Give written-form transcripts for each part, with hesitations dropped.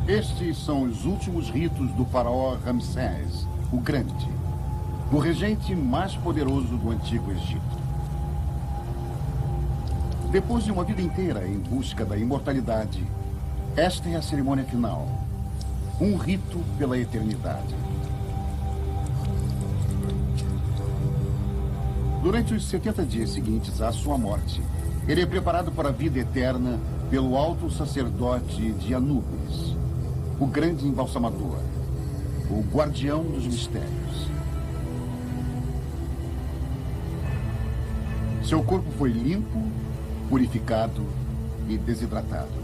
Estes são os últimos ritos do faraó Ramsés, o Grande, o regente mais poderoso do Antigo Egito. Depois de uma vida inteira em busca da imortalidade, esta é a cerimônia final, um rito pela eternidade. Durante os 70 dias seguintes à sua morte, ele é preparado para a vida eterna pelo alto sacerdote de Anubis, o grande embalsamador, o guardião dos mistérios. Seu corpo foi limpo, purificado e desidratado.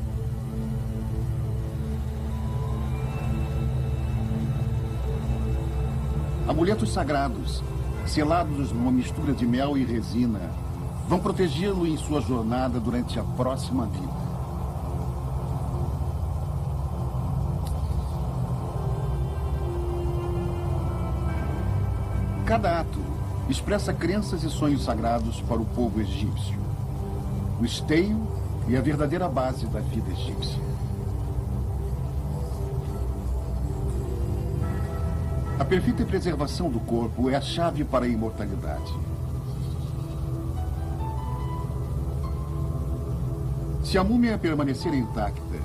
Amuletos sagrados, selados numa mistura de mel e resina, vão protegê-lo em sua jornada durante a próxima vida. Cada ato expressa crenças e sonhos sagrados para o povo egípcio. O esteio e a verdadeira base da vida egípcia. A perfeita preservação do corpo é a chave para a imortalidade. Se a múmia permanecer intacta,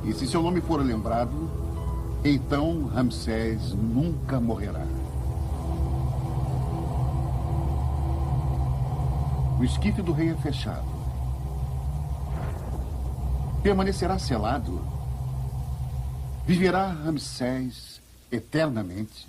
e se seu nome for lembrado, então Ramsés nunca morrerá. O esquife do rei é fechado. Permanecerá selado? Viverá Ramsés eternamente?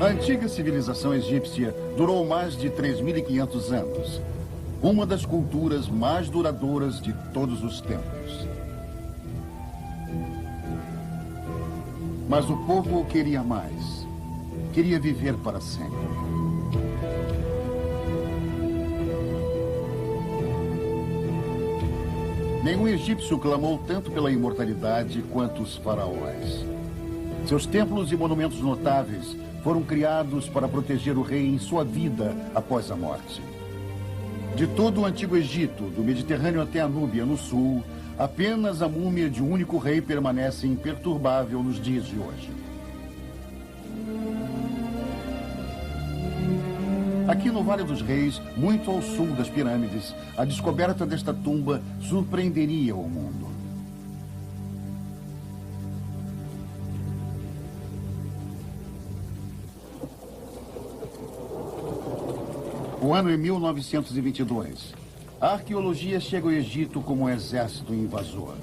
A antiga civilização egípcia durou mais de 3.500 anos. Uma das culturas mais duradouras de todos os tempos. Mas o povo queria mais. Queria viver para sempre. Nenhum egípcio clamou tanto pela imortalidade quanto os faraós. Seus templos e monumentos notáveis foram criados para proteger o rei em sua vida após a morte. De todo o Antigo Egito, do Mediterrâneo até a Núbia, no sul, apenas a múmia de um único rei permanece imperturbável nos dias de hoje. Aqui no Vale dos Reis, muito ao sul das pirâmides, a descoberta desta tumba surpreenderia o mundo. O ano é 1922. A arqueologia chega ao Egito como um exército invasor.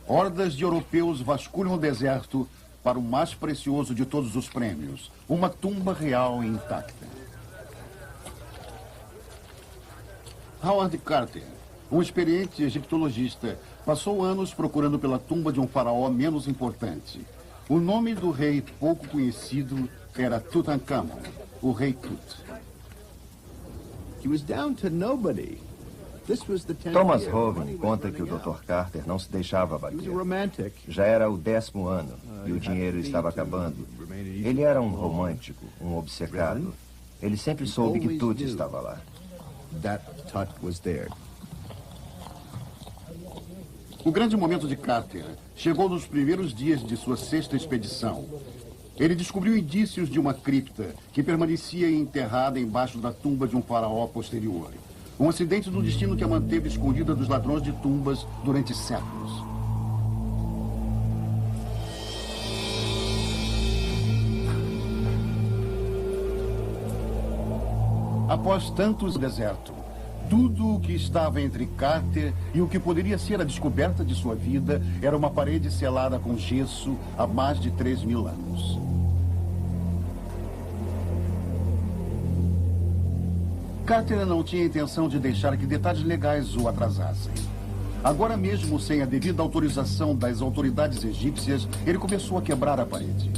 Hordas de europeus vasculham o deserto para o mais precioso de todos os prêmios, uma tumba real intacta. Howard Carter, um experiente egiptologista, passou anos procurando pela tumba de um faraó menos importante. O nome do rei pouco conhecido era Tutankhamon, o rei Tut. Thomas Hoven conta que o Dr. Carter não se deixava abater. Já era o 10º ano e o dinheiro estava acabando. Ele era um romântico, um obcecado. Ele sempre soube que Tut estava lá. O grande momento de Carter chegou nos primeiros dias de sua 6ª expedição. Ele descobriu indícios de uma cripta que permanecia enterrada embaixo da tumba de um faraó posterior. Um acidente do destino que a manteve escondida dos ladrões de tumbas durante séculos. Após tantos desertos, tudo o que estava entre Carter e o que poderia ser a descoberta de sua vida era uma parede selada com gesso há mais de 3.000 anos. Carter não tinha intenção de deixar que detalhes legais o atrasassem. Agora mesmo, sem a devida autorização das autoridades egípcias, ele começou a quebrar a parede.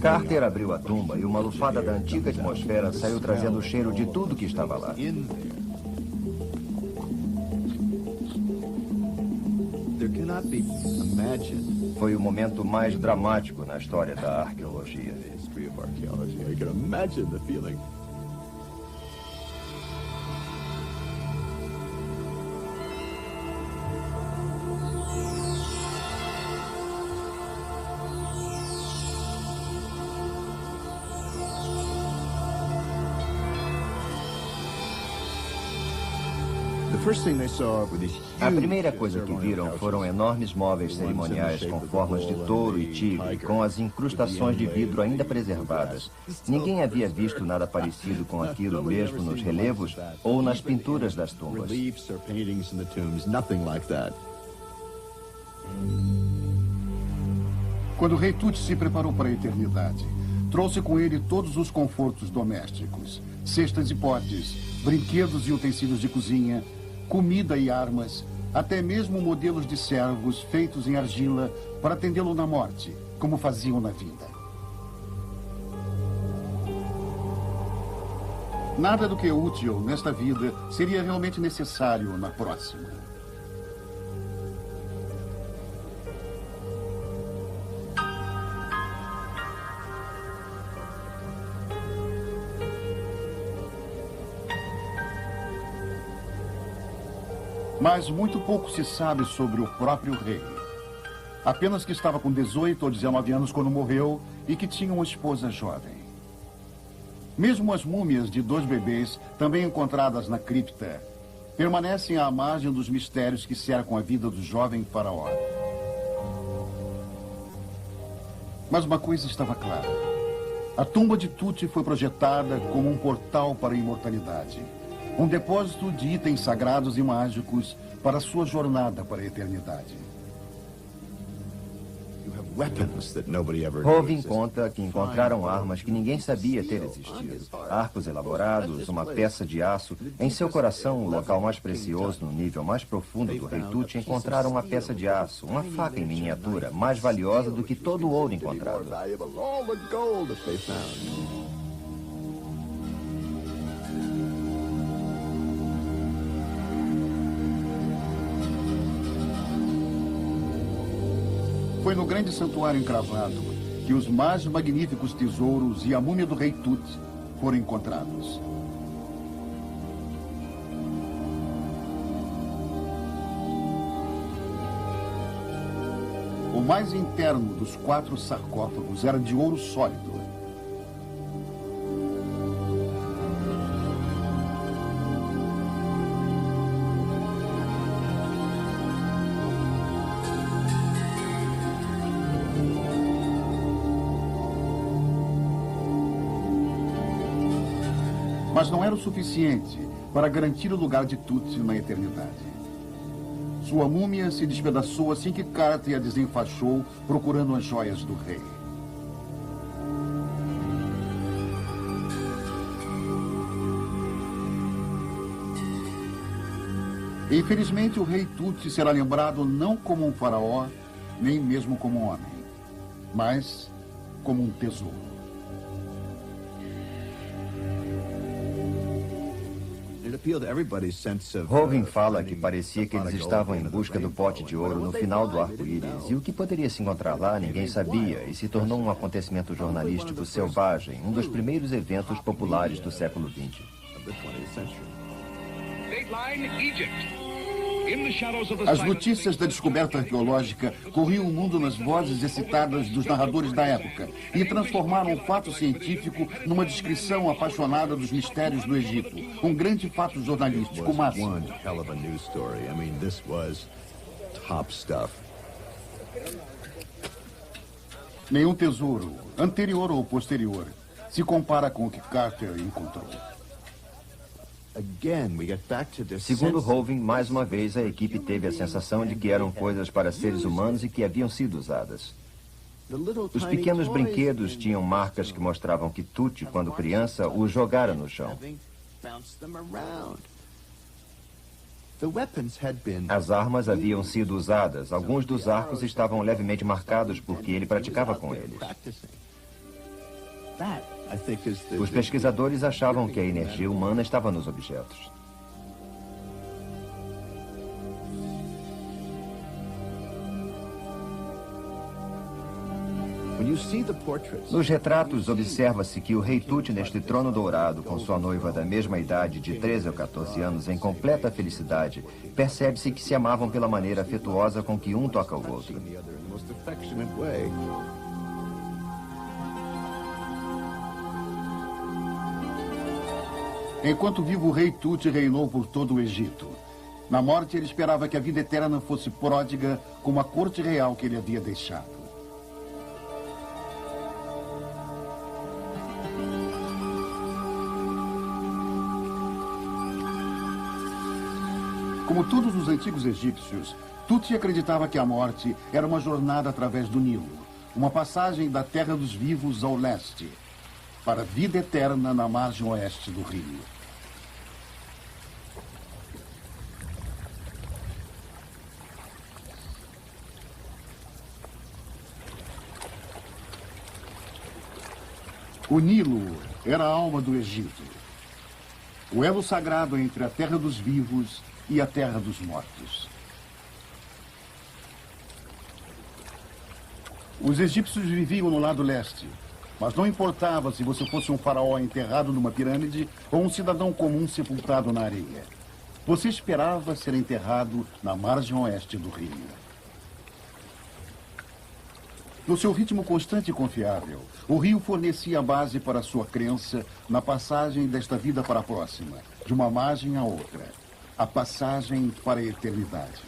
Carter abriu a tumba e uma lufada da antiga atmosfera saiu trazendo o cheiro de tudo que estava lá. Foi o momento mais dramático na história da arqueologia. A primeira coisa que viram foram enormes móveis cerimoniais com formas de touro e tigre, com as incrustações de vidro ainda preservadas. Ninguém havia visto nada parecido com aquilo mesmo nos relevos ou nas pinturas das tumbas. Quando o rei Tut se preparou para a eternidade, trouxe com ele todos os confortos domésticos, cestas e potes, brinquedos e utensílios de cozinha, comida e armas, até mesmo modelos de servos feitos em argila para atendê-lo na morte, como faziam na vida. Nada do que é útil nesta vida seria realmente necessário na próxima. Mas muito pouco se sabe sobre o próprio rei. Apenas que estava com 18 ou 19 anos quando morreu e que tinha uma esposa jovem. Mesmo as múmias de 2 bebês, também encontradas na cripta, permanecem à margem dos mistérios que cercam a vida do jovem faraó. Mas uma coisa estava clara. A tumba de Tut foi projetada como um portal para a imortalidade. Um depósito de itens sagrados e mágicos para sua jornada para a eternidade. Hovin conta que encontraram armas que ninguém sabia ter existido. Arcos elaborados, uma peça de aço. Em seu coração, o local mais precioso, no nível mais profundo do rei Tut, encontraram uma peça de aço, uma faca em miniatura, mais valiosa do que todo o ouro encontrado. Foi no grande santuário encravado que os mais magníficos tesouros e a múmia do rei Tut foram encontrados. O mais interno dos 4 sarcófagos era de ouro sólido. Mas não era o suficiente para garantir o lugar de Tut na eternidade. Sua múmia se despedaçou assim que Carter a desenfaixou, procurando as joias do rei. Infelizmente, o rei Tut será lembrado não como um faraó, nem mesmo como um homem, mas como um tesouro. Hovin fala que parecia que eles estavam em busca do pote de ouro no final do arco-íris, e o que poderia se encontrar lá ninguém sabia, e se tornou um acontecimento jornalístico selvagem, um dos primeiros eventos populares do século XX. As notícias da descoberta arqueológica corriam o mundo nas vozes excitadas dos narradores da época e transformaram o fato científico numa descrição apaixonada dos mistérios do Egito. Um grande fato jornalístico máximo. Nenhum tesouro, anterior ou posterior, se compara com o que Carter encontrou. Segundo Hoving, mais uma vez a equipe teve a sensação de que eram coisas para seres humanos e que haviam sido usadas. Os pequenos brinquedos tinham marcas que mostravam que Tutti, quando criança, os jogara no chão. As armas haviam sido usadas. Alguns dos arcos estavam levemente marcados porque ele praticava com eles. Os pesquisadores achavam que a energia humana estava nos objetos. Nos retratos, observa-se que o rei Tutti, neste trono dourado, com sua noiva da mesma idade, de 13 ou 14 anos, em completa felicidade, percebe-se que se amavam pela maneira afetuosa com que um toca o outro. Enquanto vivo, o rei Tutti reinou por todo o Egito. Na morte, ele esperava que a vida eterna fosse pródiga como a corte real que ele havia deixado. Como todos os antigos egípcios, Tutti acreditava que a morte era uma jornada através do Nilo, uma passagem da terra dos vivos ao leste, para a vida eterna na margem oeste do rio. O Nilo era a alma do Egito, o elo sagrado entre a terra dos vivos e a terra dos mortos. Os egípcios viviam no lado leste, mas não importava se você fosse um faraó enterrado numa pirâmide ou um cidadão comum sepultado na areia. Você esperava ser enterrado na margem oeste do rio. No seu ritmo constante e confiável, o rio fornecia a base para a sua crença na passagem desta vida para a próxima, de uma margem à outra. A passagem para a eternidade.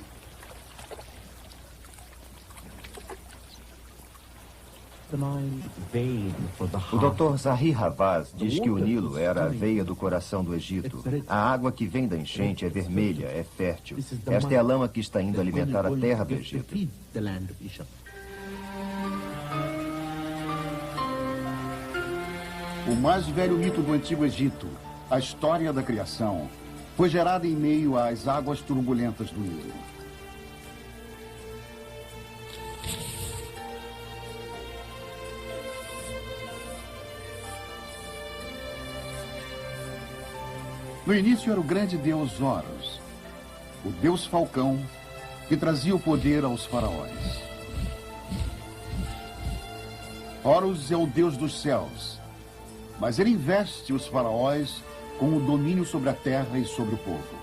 O Dr. Zahi Hawass diz que o Nilo era a veia do coração do Egito. A água que vem da enchente é vermelha, é fértil. Esta é a lama que está indo alimentar a terra do Egito. O mais velho mito do Antigo Egito, a história da criação, foi gerada em meio às águas turbulentas do Nilo. No início era o grande deus Horus, o deus falcão que trazia o poder aos faraós. Horus é o deus dos céus, mas ele investe os faraós com o domínio sobre a terra e sobre o povo.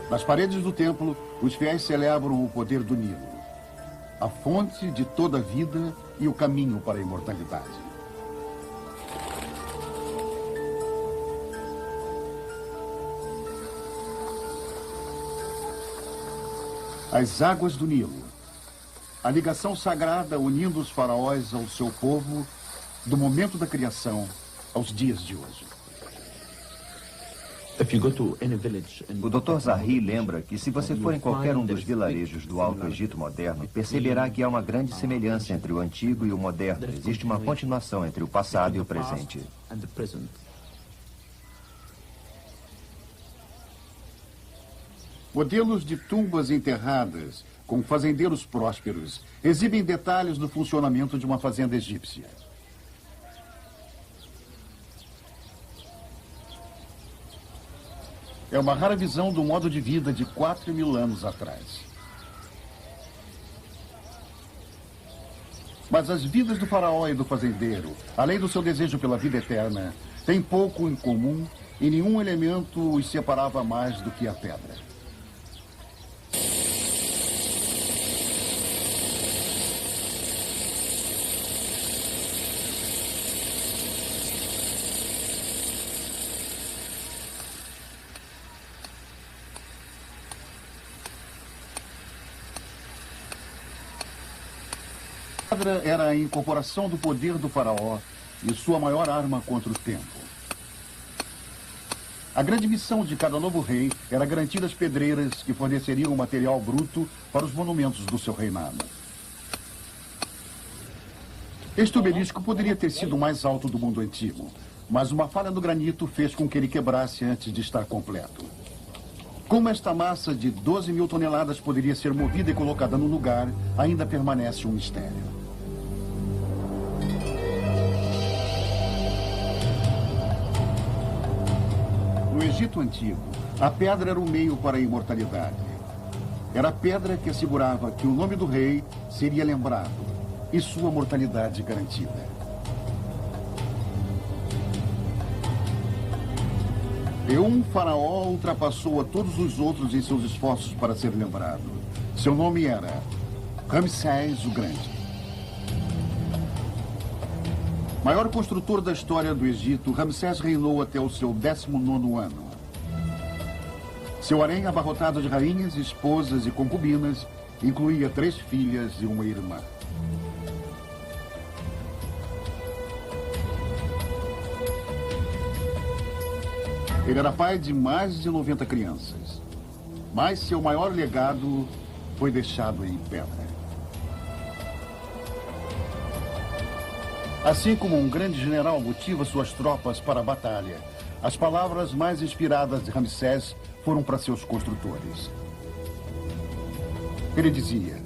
Nas paredes do templo, os fiéis celebram o poder do Nilo, a fonte de toda a vida e o caminho para a imortalidade. As águas do Nilo, a ligação sagrada unindo os faraós ao seu povo, do momento da criação aos dias de hoje. O Dr. Zahi lembra que se você for em qualquer um dos vilarejos do Alto Egito moderno, perceberá que há uma grande semelhança entre o antigo e o moderno. Existe uma continuação entre o passado e o presente. Modelos de tumbas enterradas com fazendeiros prósperos exibem detalhes do funcionamento de uma fazenda egípcia. É uma rara visão do modo de vida de 4.000 anos atrás. Mas as vidas do faraó e do fazendeiro, além do seu desejo pela vida eterna, têm pouco em comum e nenhum elemento os separava mais do que a pedra. A pedra era a incorporação do poder do faraó e sua maior arma contra o tempo. A grande missão de cada novo rei era garantir as pedreiras que forneceriam o material bruto para os monumentos do seu reinado. Este obelisco poderia ter sido o mais alto do mundo antigo, mas uma falha no granito fez com que ele quebrasse antes de estar completo. Como esta massa de 12 mil toneladas poderia ser movida e colocada no lugar, ainda permanece um mistério. No Egito Antigo, a pedra era o meio para a imortalidade. Era a pedra que assegurava que o nome do rei seria lembrado e sua mortalidade garantida. E um faraó ultrapassou a todos os outros em seus esforços para ser lembrado. Seu nome era Ramsés o Grande. Maior construtor da história do Egito, Ramsés reinou até o seu 19º ano. Seu harém, abarrotado de rainhas, esposas e concubinas, incluía 3 filhas e uma irmã. Ele era pai de mais de 90 crianças, mas seu maior legado foi deixado em pedra. Assim como um grande general motiva suas tropas para a batalha, as palavras mais inspiradas de Ramsés foram para seus construtores. Ele dizia: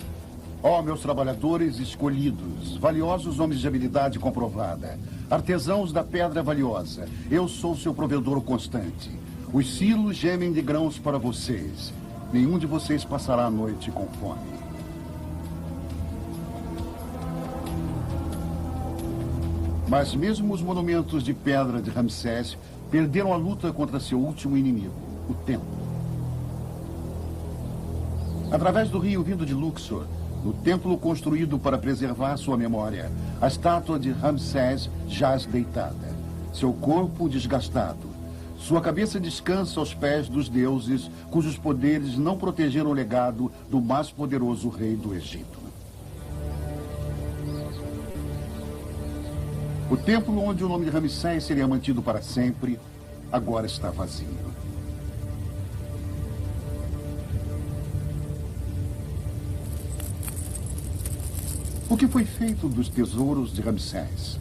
ó, meus trabalhadores escolhidos, valiosos homens de habilidade comprovada, artesãos da pedra valiosa, eu sou seu provedor constante. Os silos gemem de grãos para vocês. Nenhum de vocês passará a noite com fome. Mas mesmo os monumentos de pedra de Ramsés perderam a luta contra seu último inimigo, o templo. Através do rio vindo de Luxor, no templo construído para preservar sua memória, a estátua de Ramsés jaz deitada, seu corpo desgastado. Sua cabeça descansa aos pés dos deuses, cujos poderes não protegeram o legado do mais poderoso rei do Egito. O templo onde o nome de Ramsés seria mantido para sempre, agora está vazio. O que foi feito dos tesouros de Ramsés?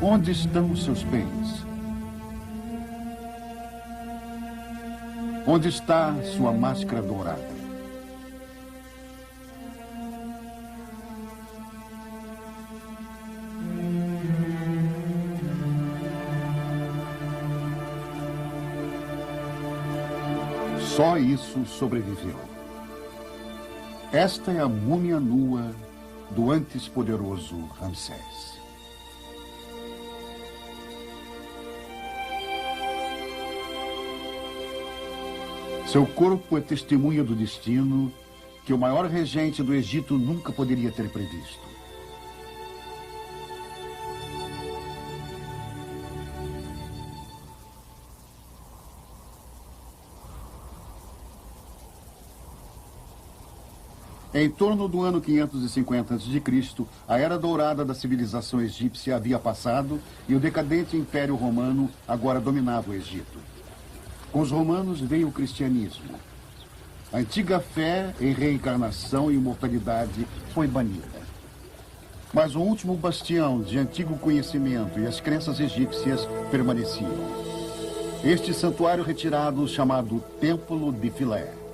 Onde estão os seus bens? Onde está sua máscara dourada? Só isso sobreviveu. Esta é a múmia nua do antes poderoso Ramsés. Seu corpo é testemunha do destino que o maior regente do Egito nunca poderia ter previsto. Em torno do ano 550 a.C., a era dourada da civilização egípcia havia passado e o decadente Império Romano agora dominava o Egito. Com os romanos veio o cristianismo. A antiga fé em reencarnação e imortalidade foi banida. Mas um último bastião de antigo conhecimento e as crenças egípcias permaneciam. Este santuário retirado chamado Templo de Philae.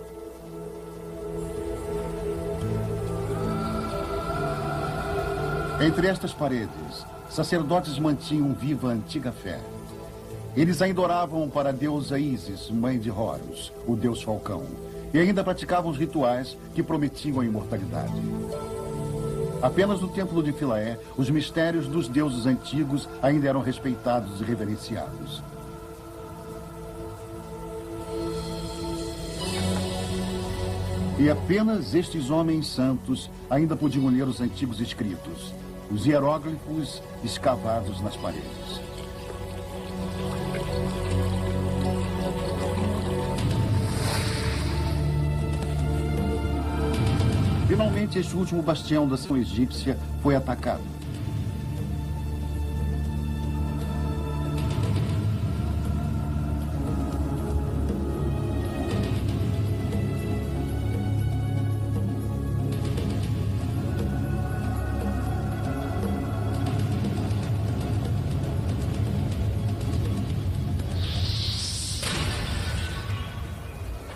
Entre estas paredes, sacerdotes mantinham viva a antiga fé. Eles ainda oravam para a deusa Ísis, mãe de Horus, o deus falcão, e ainda praticavam os rituais que prometiam a imortalidade. Apenas no templo de Philae, os mistérios dos deuses antigos ainda eram respeitados e reverenciados. E apenas estes homens santos ainda podiam ler os antigos escritos, os hieróglifos escavados nas paredes. Finalmente, este último bastião da nação egípcia foi atacado.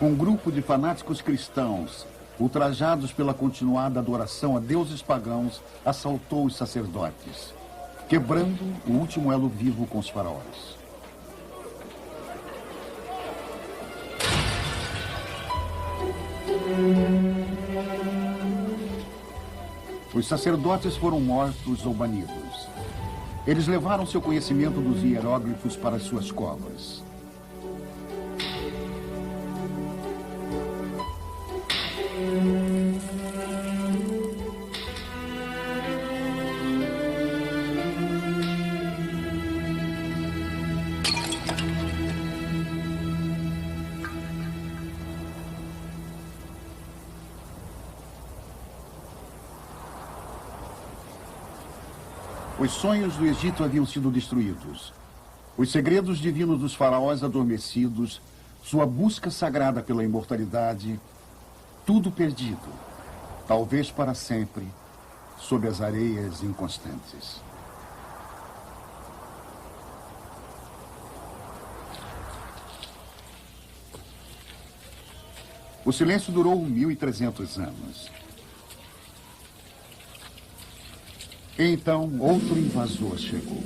Um grupo de fanáticos cristãos, ultrajados pela continuada adoração a deuses pagãos, assaltou os sacerdotes, quebrando o último elo vivo com os faraós. Os sacerdotes foram mortos ou banidos. Eles levaram seu conhecimento dos hieróglifos para suas covas. Os sonhos do Egito haviam sido destruídos. Os segredos divinos dos faraós adormecidos, sua busca sagrada pela imortalidade, tudo perdido, talvez para sempre, sob as areias inconstantes. O silêncio durou 1.300 anos. Então, outro invasor chegou.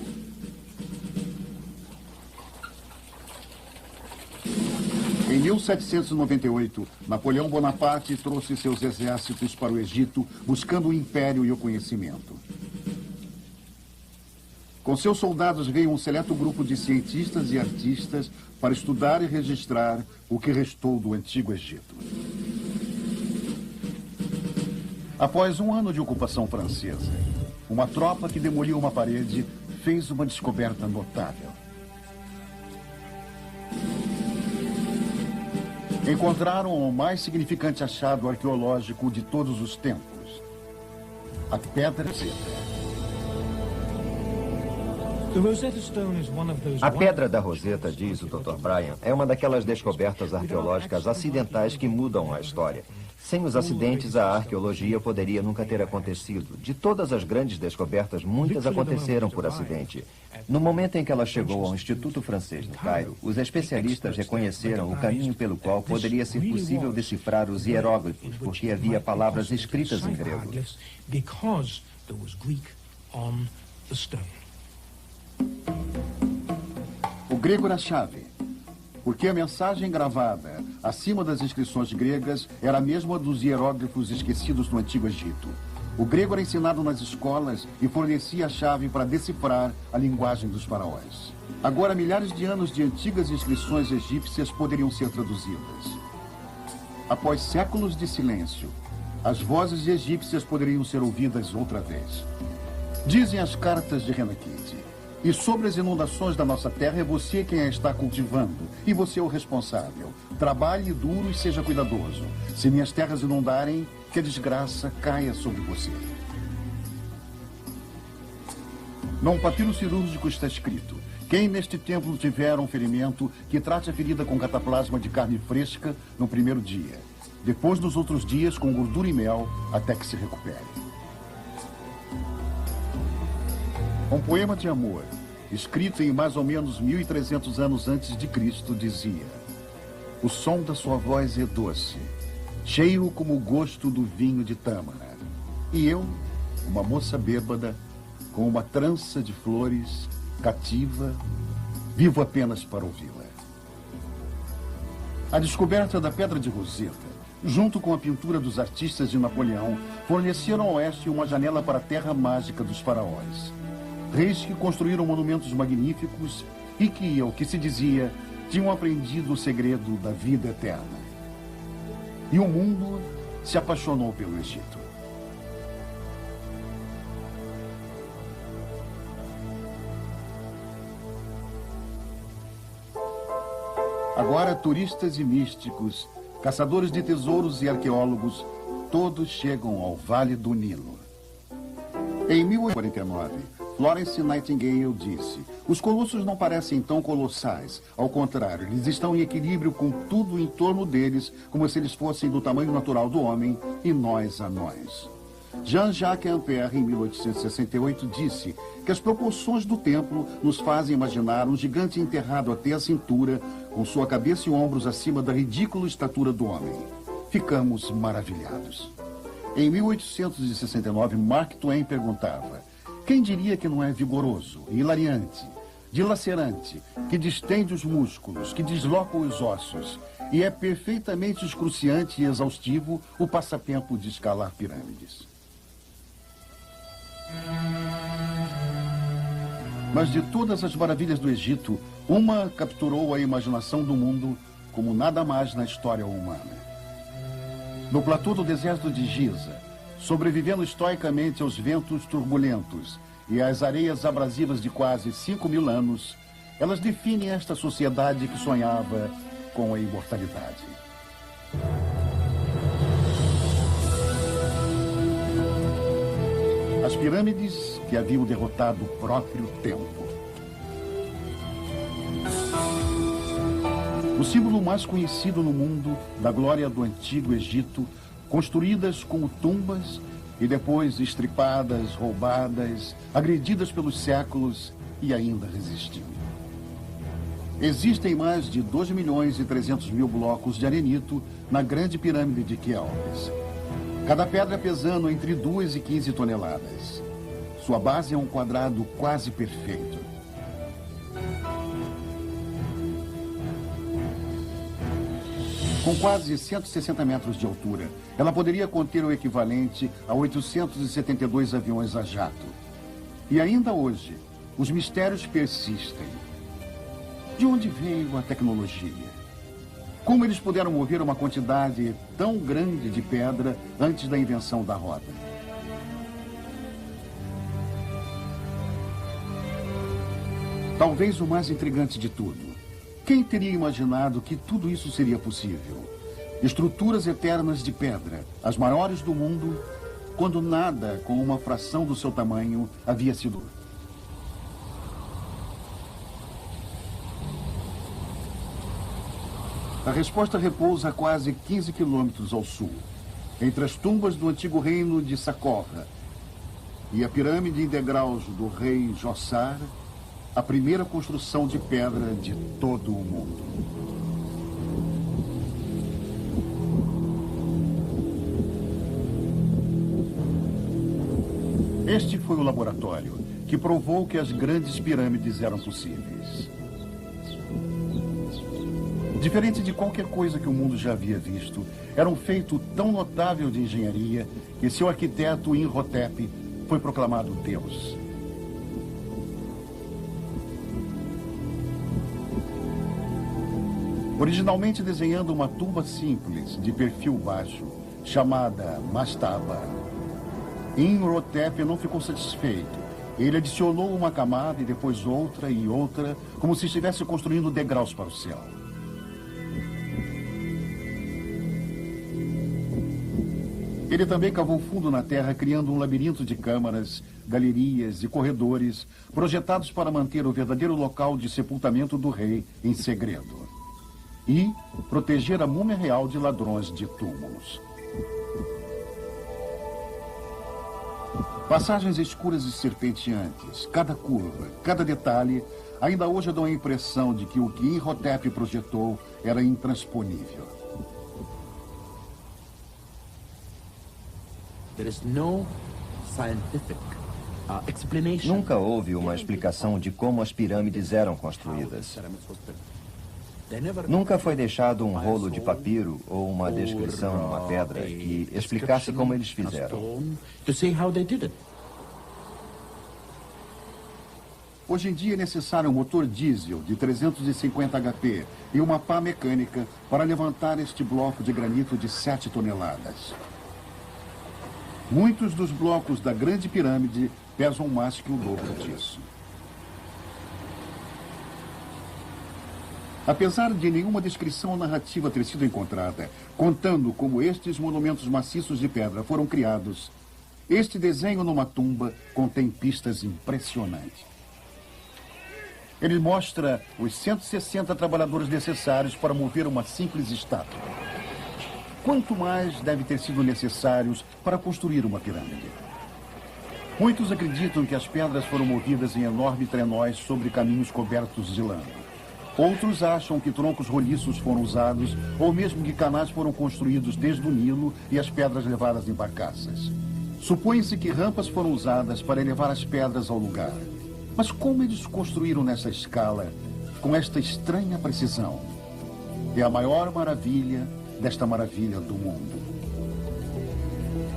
Em 1798, Napoleão Bonaparte trouxe seus exércitos para o Egito, buscando o império e o conhecimento. Com seus soldados veio um seleto grupo de cientistas e artistas para estudar e registrar o que restou do Antigo Egito. Após um ano de ocupação francesa, uma tropa que demoliu uma parede fez uma descoberta notável. Encontraram o mais significante achado arqueológico de todos os tempos: a Pedra Roseta. A Pedra da Roseta, diz o Dr. Bryan, é uma daquelas descobertas arqueológicas acidentais que mudam a história. Sem os acidentes, a arqueologia poderia nunca ter acontecido. De todas as grandes descobertas, muitas aconteceram por acidente. No momento em que ela chegou ao Instituto Francês no Cairo, os especialistas reconheceram o caminho pelo qual poderia ser possível decifrar os hieróglifos, porque havia palavras escritas em grego. O grego era a chave, porque a mensagem gravada acima das inscrições gregas era a mesma dos hieróglifos esquecidos no Antigo Egito. O grego era ensinado nas escolas e fornecia a chave para decifrar a linguagem dos faraós. Agora, milhares de anos de antigas inscrições egípcias poderiam ser traduzidas. Após séculos de silêncio, as vozes egípcias poderiam ser ouvidas outra vez. Dizem as cartas de Renakid: e sobre as inundações da nossa terra é você quem a está cultivando, e você é o responsável. Trabalhe duro e seja cuidadoso. Se minhas terras inundarem, que a desgraça caia sobre você. Num papiro cirúrgico está escrito: quem neste templo tiver um ferimento, que trate a ferida com cataplasma de carne fresca no primeiro dia. Depois, nos outros dias, com gordura e mel, até que se recupere. Um poema de amor, escrito em mais ou menos 1.300 anos antes de Cristo, dizia: o som da sua voz é doce, cheio como o gosto do vinho de tâmara. E eu, uma moça bêbada, com uma trança de flores, cativa, vivo apenas para ouvi-la. A descoberta da Pedra de Roseta, junto com a pintura dos artistas de Napoleão, forneceram ao oeste uma janela para a terra mágica dos faraós. Reis que construíram monumentos magníficos e que, ao que se dizia, tinham aprendido o segredo da vida eterna. E o mundo se apaixonou pelo Egito. Agora, turistas e místicos, caçadores de tesouros e arqueólogos, todos chegam ao Vale do Nilo. Em 1849, Florence Nightingale disse: os colossos não parecem tão colossais. Ao contrário, eles estão em equilíbrio com tudo em torno deles, como se eles fossem do tamanho natural do homem e nós anões. Jean-Jacques Ampère, em 1868, disse que as proporções do templo nos fazem imaginar um gigante enterrado até a cintura, com sua cabeça e ombros acima da ridícula estatura do homem. Ficamos maravilhados. Em 1869, Mark Twain perguntava: quem diria que não é vigoroso, hilariante, dilacerante, que distende os músculos, que desloca os ossos, e é perfeitamente excruciante e exaustivo o passatempo de escalar pirâmides. Mas de todas as maravilhas do Egito, uma capturou a imaginação do mundo como nada mais na história humana. No platô do deserto de Giza, sobrevivendo estoicamente aos ventos turbulentos e às areias abrasivas de quase 5.000 anos, elas definem esta sociedade que sonhava com a imortalidade. As pirâmides que haviam derrotado o próprio tempo. O símbolo mais conhecido no mundo da glória do antigo Egito, construídas como tumbas e depois estripadas, roubadas, agredidas pelos séculos e ainda resistindo. Existem mais de 2.300.000 blocos de arenito na grande pirâmide de Quéops. Cada pedra pesando entre 2 e 15 toneladas. Sua base é um quadrado quase perfeito. Com quase 160 metros de altura, ela poderia conter o equivalente a 872 aviões a jato. E ainda hoje, os mistérios persistem. De onde veio a tecnologia? Como eles puderam mover uma quantidade tão grande de pedra antes da invenção da roda? Talvez o mais intrigante de tudo. Quem teria imaginado que tudo isso seria possível? Estruturas eternas de pedra, as maiores do mundo, quando nada com uma fração do seu tamanho havia sido. A resposta repousa a quase 15 quilômetros ao sul, entre as tumbas do antigo reino de Saqqara e a pirâmide em degraus do rei Djoser, a primeira construção de pedra de todo o mundo. Este foi o laboratório que provou que as grandes pirâmides eram possíveis. Diferente de qualquer coisa que o mundo já havia visto, era um feito tão notável de engenharia que seu arquiteto Imhotep foi proclamado Deus. Originalmente desenhando uma tumba simples, de perfil baixo, chamada mastaba, Imhotep não ficou satisfeito. Ele adicionou uma camada e depois outra e outra, como se estivesse construindo degraus para o céu. Ele também cavou fundo na terra, criando um labirinto de câmaras, galerias e corredores, projetados para manter o verdadeiro local de sepultamento do rei em segredo. E proteger a múmia real de ladrões de túmulos. Passagens escuras e serpenteantes, cada curva, cada detalhe, ainda hoje dão a impressão de que o que Imhotep projetou era intransponível. Nunca houve uma explicação de como as pirâmides eram construídas. Nunca foi deixado um rolo de papiro ou uma descrição numa pedra que explicasse como eles fizeram. Hoje em dia é necessário um motor diesel de 350 HP e uma pá mecânica para levantar este bloco de granito de 7 toneladas. Muitos dos blocos da Grande Pirâmide pesam mais que o dobro disso. Apesar de nenhuma descrição narrativa ter sido encontrada, contando como estes monumentos maciços de pedra foram criados, este desenho numa tumba contém pistas impressionantes. Ele mostra os 160 trabalhadores necessários para mover uma simples estátua. quanto mais deve ter sido necessários para construir uma pirâmide. Muitos acreditam que as pedras foram movidas em enormes trenóis sobre caminhos cobertos de lama. Outros acham que troncos roliços foram usados, ou mesmo que canais foram construídos desde o Nilo e as pedras levadas em barcaças. Supõe-se que rampas foram usadas para elevar as pedras ao lugar. Mas como eles construíram nessa escala, com esta estranha precisão? É a maior maravilha desta maravilha do mundo.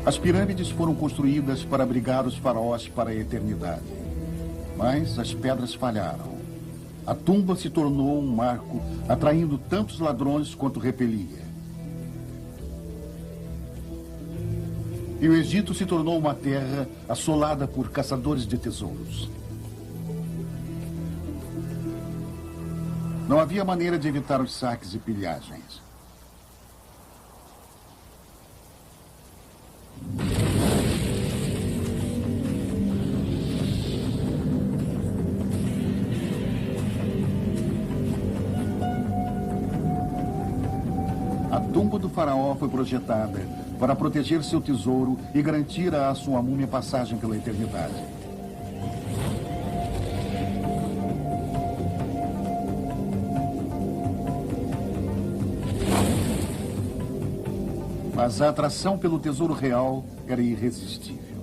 As pirâmides foram construídas para abrigar os faraós para a eternidade. Mas as pedras falharam. A tumba se tornou um marco, atraindo tantos ladrões quanto repelia. E o Egito se tornou uma terra assolada por caçadores de tesouros. Não havia maneira de evitar os saques e pilhagens. A tumba do faraó foi projetada para proteger seu tesouro e garantir à sua múmia passagem pela eternidade. Mas a atração pelo tesouro real era irresistível.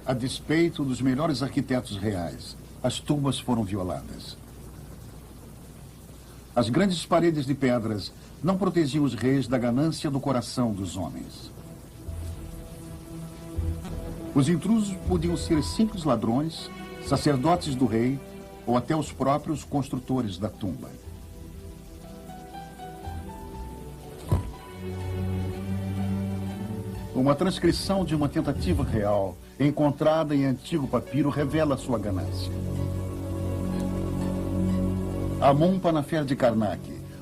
A despeito dos melhores arquitetos reais, as tumbas foram violadas. As grandes paredes de pedras não protegiam os reis da ganância do coração dos homens. Os intrusos podiam ser simples ladrões, sacerdotes do rei ou até os próprios construtores da tumba. Uma transcrição de uma tentativa real encontrada em antigo papiro revela sua ganância. Amon-Panafer de Karnak,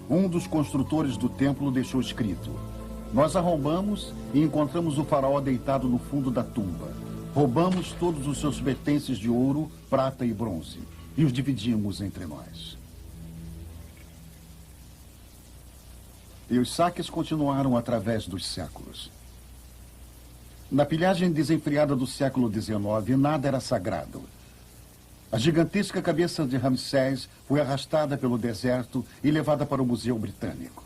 um dos construtores do templo, deixou escrito: "Nós arrombamos e encontramos o faraó deitado no fundo da tumba. Roubamos todos os seus pertences de ouro, prata e bronze e os dividimos entre nós." E os saques continuaram através dos séculos. Na pilhagem desenfreada do século XIX, nada era sagrado. A gigantesca cabeça de Ramsés foi arrastada pelo deserto e levada para o Museu Britânico.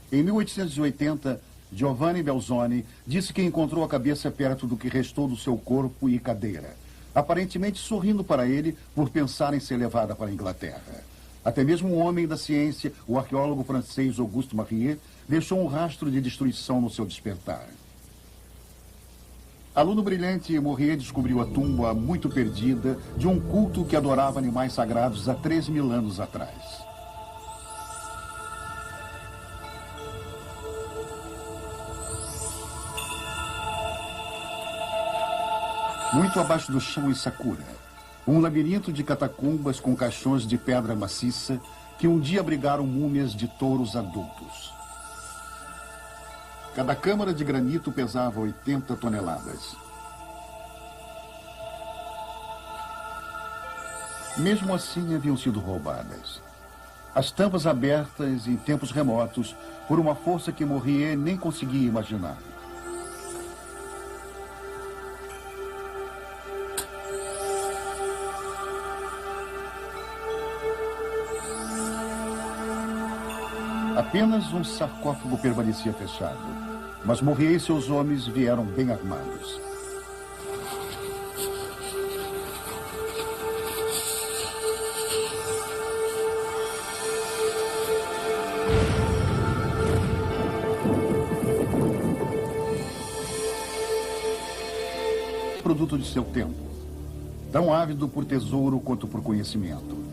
Em 1880, Giovanni Belzoni disse que encontrou a cabeça perto do que restou do seu corpo e cadeira, aparentemente sorrindo para ele por pensar em ser levada para a Inglaterra. Até mesmo um homem da ciência, o arqueólogo francês Auguste Mariette, deixou um rastro de destruição no seu despertar. Aluno brilhante, Morrier descobriu a tumba muito perdida de um culto que adorava animais sagrados há 3.000 anos atrás. Muito abaixo do chão em Sakura, um labirinto de catacumbas com caixões de pedra maciça que um dia abrigaram múmias de touros adultos. Cada câmara de granito pesava 80 toneladas. Mesmo assim, haviam sido roubadas. As tampas abertas em tempos remotos por uma força que Morrier nem conseguia imaginar. Apenas um sarcófago permanecia fechado, mas Morrier e seus homens vieram bem armados. Produto de seu tempo, tão ávido por tesouro quanto por conhecimento.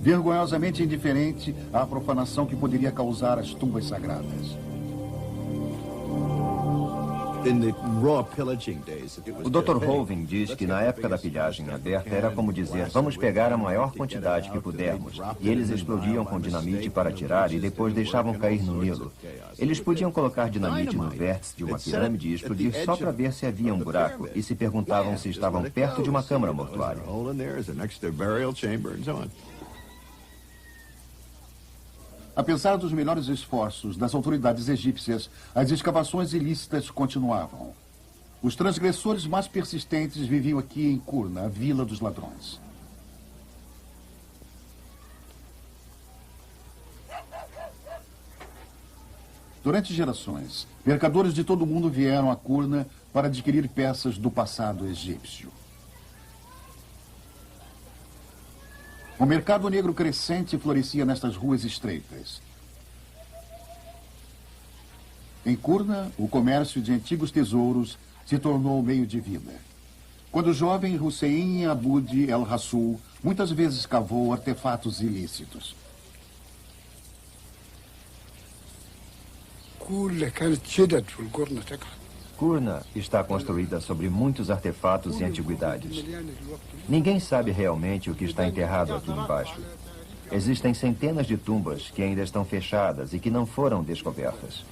vergonhosamente indiferente à profanação que poderia causar as tumbas sagradas. O Dr. Hovind diz que na época da pilhagem aberta era como dizer, vamos pegar a maior quantidade que pudermos. E eles explodiam com dinamite para atirar e depois deixavam cair no Nilo. Eles podiam colocar dinamite no vértice de uma pirâmide e explodir só para ver se havia um buraco e se perguntavam se estavam perto de uma câmara mortuária. Apesar dos melhores esforços das autoridades egípcias, as escavações ilícitas continuavam. Os transgressores mais persistentes viviam aqui em Kurna, a Vila dos Ladrões. Durante gerações, mercadores de todo o mundo vieram a Kurna para adquirir peças do passado egípcio. O mercado negro crescente florescia nestas ruas estreitas. Em Kurna, o comércio de antigos tesouros se tornou meio de vida. Quando o jovem Hussein Abud El-Rassul muitas vezes cavou artefatos ilícitos. Kurna está construída sobre muitos artefatos e antiguidades. Ninguém sabe realmente o que está enterrado aqui embaixo. Existem centenas de tumbas que ainda estão fechadas e que não foram descobertas.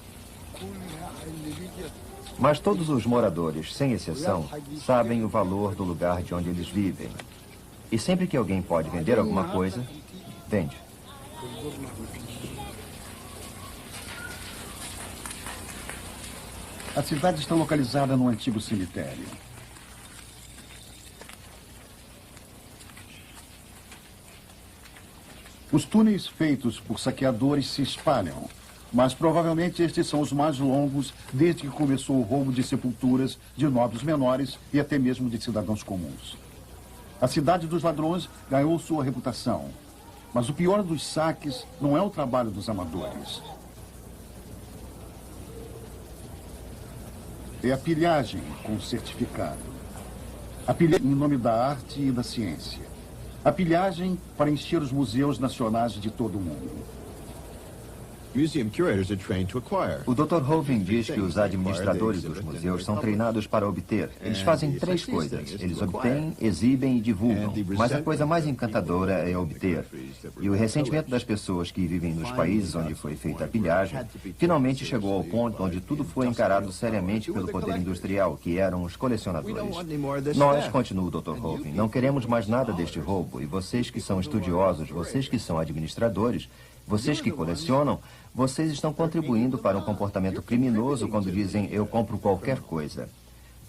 Mas todos os moradores, sem exceção, sabem o valor do lugar de onde eles vivem. E sempre que alguém pode vender alguma coisa, vende. A cidade está localizada no antigo cemitério. Os túneis feitos por saqueadores se espalham, mas provavelmente estes são os mais longos desde que começou o roubo de sepulturas de nobres menores e até mesmo de cidadãos comuns. A cidade dos ladrões ganhou sua reputação, mas o pior dos saques não é o trabalho dos amadores. É a pilhagem com certificado. A pilhagem em nome da arte e da ciência. A pilhagem para encher os museus nacionais de todo o mundo. O Dr. Hovind diz que os administradores dos museus são treinados para obter. Eles fazem três coisas. Eles obtêm, exibem e divulgam. Mas a coisa mais encantadora é obter. E o ressentimento das pessoas que vivem nos países onde foi feita a pilhagem finalmente chegou ao ponto onde tudo foi encarado seriamente pelo poder industrial, que eram os colecionadores. Nós, continua o Dr. Hovind, não queremos mais nada deste roubo. E vocês que são estudiosos, vocês que são administradores, vocês que colecionam, vocês estão contribuindo para um comportamento criminoso quando dizem eu compro qualquer coisa.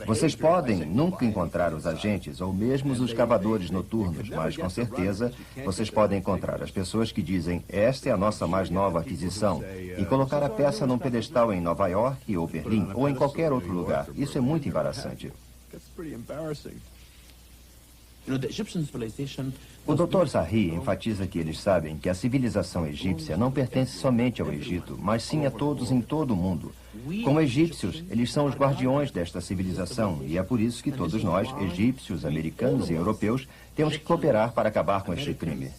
Vocês podem nunca encontrar os agentes ou mesmo os cavadores noturnos, mas com certeza vocês podem encontrar as pessoas que dizem esta é a nossa mais nova aquisição e colocar a peça num pedestal em Nova York ou Berlim ou em qualquer outro lugar. Isso é muito embaraçante. O Dr. Zahi enfatiza que eles sabem que a civilização egípcia não pertence somente ao Egito, mas sim a todos em todo o mundo. Como egípcios, eles são os guardiões desta civilização e é por isso que todos nós, egípcios, americanos e europeus, temos que cooperar para acabar com este crime.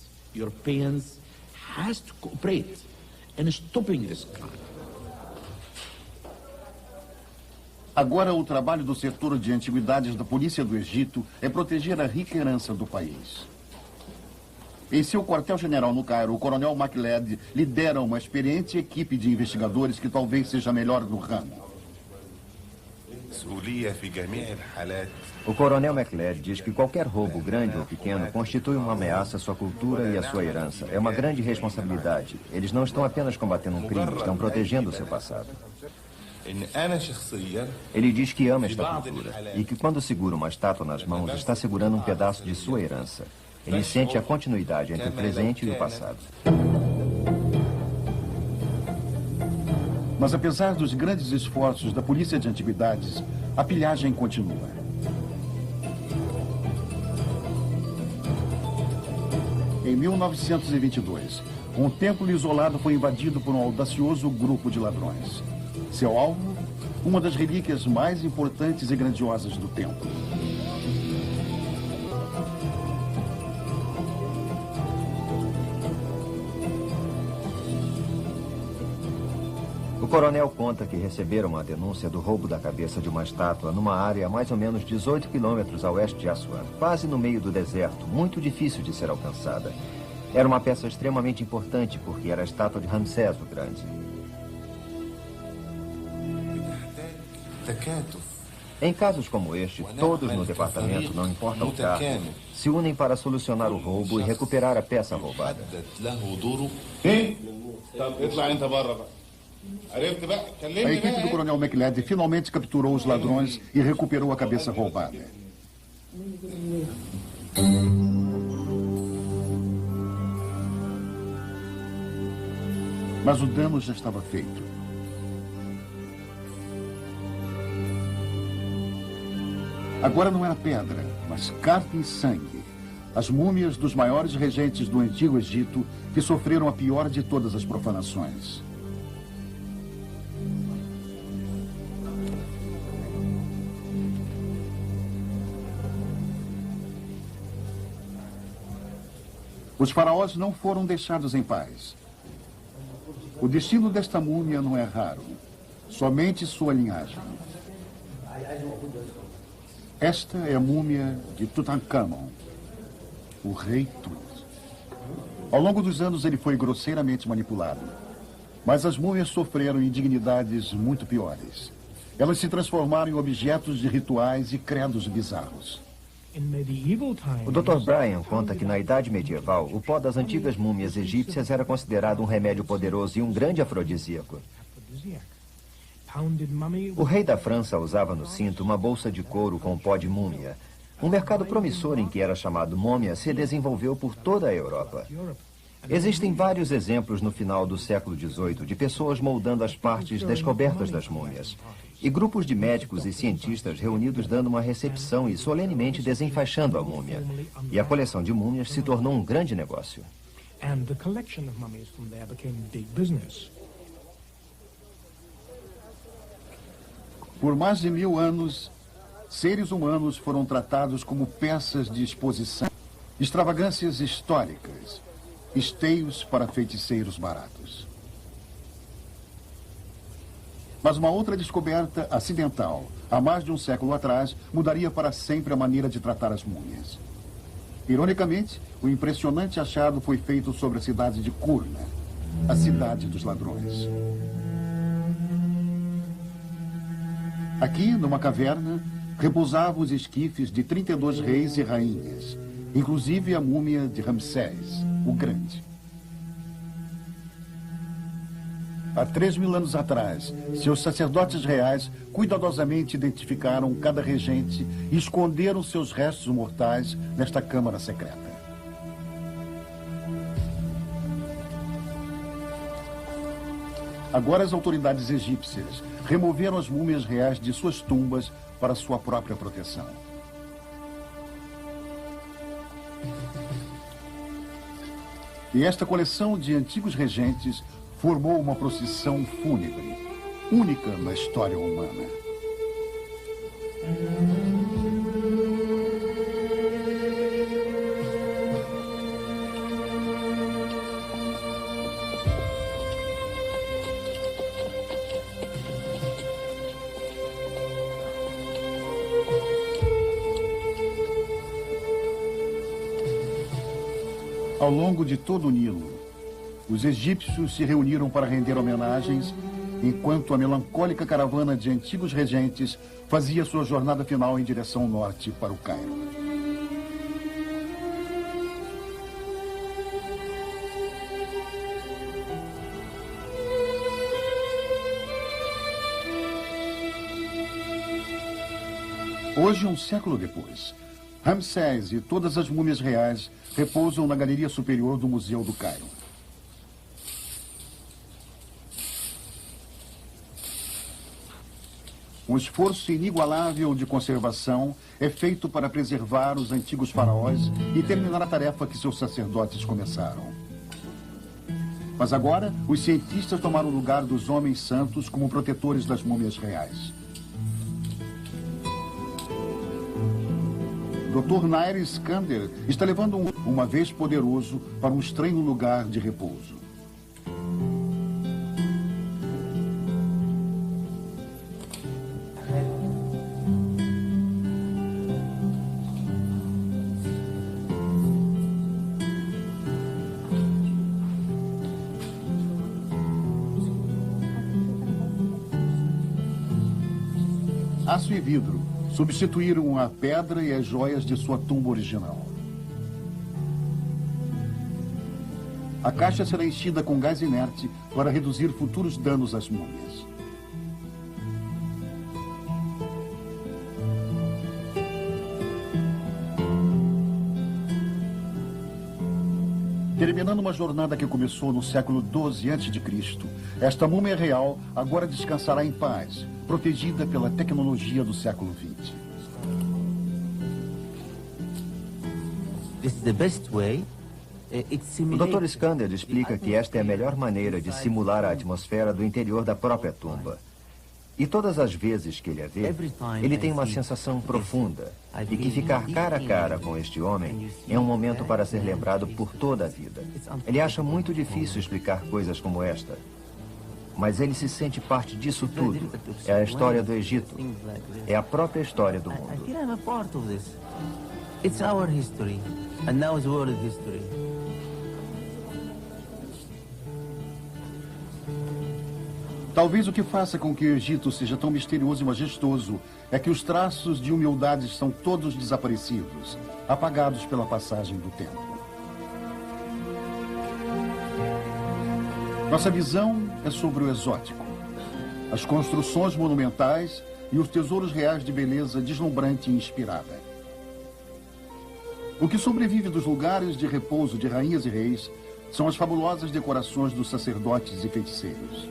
Agora, o trabalho do setor de antiguidades da Polícia do Egito é proteger a rica herança do país. Em seu quartel-general no Cairo, o coronel MacLeod lidera uma experiente equipe de investigadores que talvez seja a melhor do ramo. O coronel MacLeod diz que qualquer roubo, grande ou pequeno, constitui uma ameaça à sua cultura e à sua herança. É uma grande responsabilidade. Eles não estão apenas combatendo um crime, estão protegendo o seu passado. Ele diz que ama esta cultura e que quando segura uma estátua nas mãos, está segurando um pedaço de sua herança. Ele sente a continuidade entre o presente e o passado. Mas apesar dos grandes esforços da Polícia de Antiguidades, a pilhagem continua. Em 1922, um templo isolado foi invadido por um audacioso grupo de ladrões. Seu alvo, uma das relíquias mais importantes e grandiosas do templo. coronel conta que receberam uma denúncia do roubo da cabeça de uma estátua numa área a mais ou menos 18 quilômetros a oeste de Assuan, quase no meio do deserto, muito difícil de ser alcançada. Era uma peça extremamente importante porque era a estátua de Ramsés o Grande. Em casos como este, todos no departamento, não importa o cargo, se unem para solucionar o roubo e recuperar a peça roubada. A equipe do coronel McLeod finalmente capturou os ladrões e recuperou a cabeça roubada. Mas o dano já estava feito. Agora não era pedra, mas carne e sangue. As múmias dos maiores regentes do Antigo Egito que sofreram a pior de todas as profanações. Os faraós não foram deixados em paz. O destino desta múmia não é raro, somente sua linhagem. Esta é a múmia de Tutankhamon, o rei Tut. Ao longo dos anos ele foi grosseiramente manipulado, mas as múmias sofreram indignidades muito piores. Elas se transformaram em objetos de rituais e credos bizarros. O Dr. Brian conta que na Idade Medieval, o pó das antigas múmias egípcias era considerado um remédio poderoso e um grande afrodisíaco. O rei da França usava no cinto uma bolsa de couro com pó de múmia. Um mercado promissor em que era chamado mômia se desenvolveu por toda a Europa. Existem vários exemplos no final do século XVIII de pessoas moldando as partes descobertas das múmias. E grupos de médicos e cientistas reunidos dando uma recepção e solenemente desenfaixando a múmia. E a coleção de múmias se tornou um grande negócio. Por mais de 1000 anos, seres humanos foram tratados como peças de exposição, extravagâncias históricas, esteios para feiticeiros baratos. Mas uma outra descoberta acidental, há mais de um século atrás, mudaria para sempre a maneira de tratar as múmias. Ironicamente, o impressionante achado foi feito sobre a cidade de Kurna, a cidade dos ladrões. Aqui, numa caverna, repousavam os esquifes de 32 reis e rainhas, inclusive a múmia de Ramsés, o Grande. Há 3000 anos atrás, seus sacerdotes reais cuidadosamente identificaram cada regente e esconderam seus restos mortais nesta câmara secreta. Agora as autoridades egípcias removeram as múmias reais de suas tumbas para sua própria proteção. E esta coleção de antigos regentes formou uma procissão fúnebre, única na história humana. Ao longo de todo o Nilo, os egípcios se reuniram para render homenagens, enquanto a melancólica caravana de antigos regentes fazia sua jornada final em direção norte para o Cairo. Hoje, um século depois, Ramsés e todas as múmias reais repousam na galeria superior do Museu do Cairo. Um esforço inigualável de conservação é feito para preservar os antigos faraós e terminar a tarefa que seus sacerdotes começaram. Mas agora, os cientistas tomaram o lugar dos homens santos como protetores das múmias reais. Dr. Nair Skander está levando uma vez poderoso para um estranho lugar de repouso. aço e vidro substituíram a pedra e as joias de sua tumba original. A caixa será enchida com gás inerte para reduzir futuros danos às múmias. Terminando uma jornada que começou no século XII a.C., esta múmia real agora descansará em paz, protegida pela tecnologia do século XX. O Dr. Skander explica que esta é a melhor maneira de simular a atmosfera do interior da própria tumba. E todas as vezes que ele a vê, ele tem uma sensação profunda de que ficar cara a cara com este homem é um momento para ser lembrado por toda a vida. Ele acha muito difícil explicar coisas como esta, mas ele se sente parte disso tudo. É a história do Egito. É a própria história do mundo. It's our history, and now it's world history. Talvez o que faça com que o Egito seja tão misterioso e majestoso é que os traços de humildade estão todos desaparecidos, apagados pela passagem do tempo. Nossa visão é sobre o exótico, as construções monumentais e os tesouros reais de beleza deslumbrante e inspirada. O que sobrevive dos lugares de repouso de rainhas e reis são as fabulosas decorações dos sacerdotes e feiticeiros.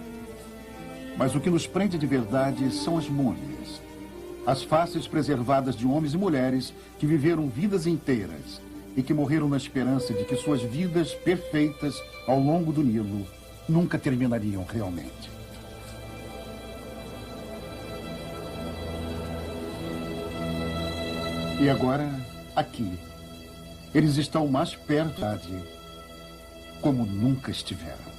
Mas o que nos prende de verdade são as múmias, as faces preservadas de homens e mulheres que viveram vidas inteiras e que morreram na esperança de que suas vidas perfeitas ao longo do Nilo nunca terminariam realmente. E agora, aqui, eles estão mais perto, como nunca estiveram.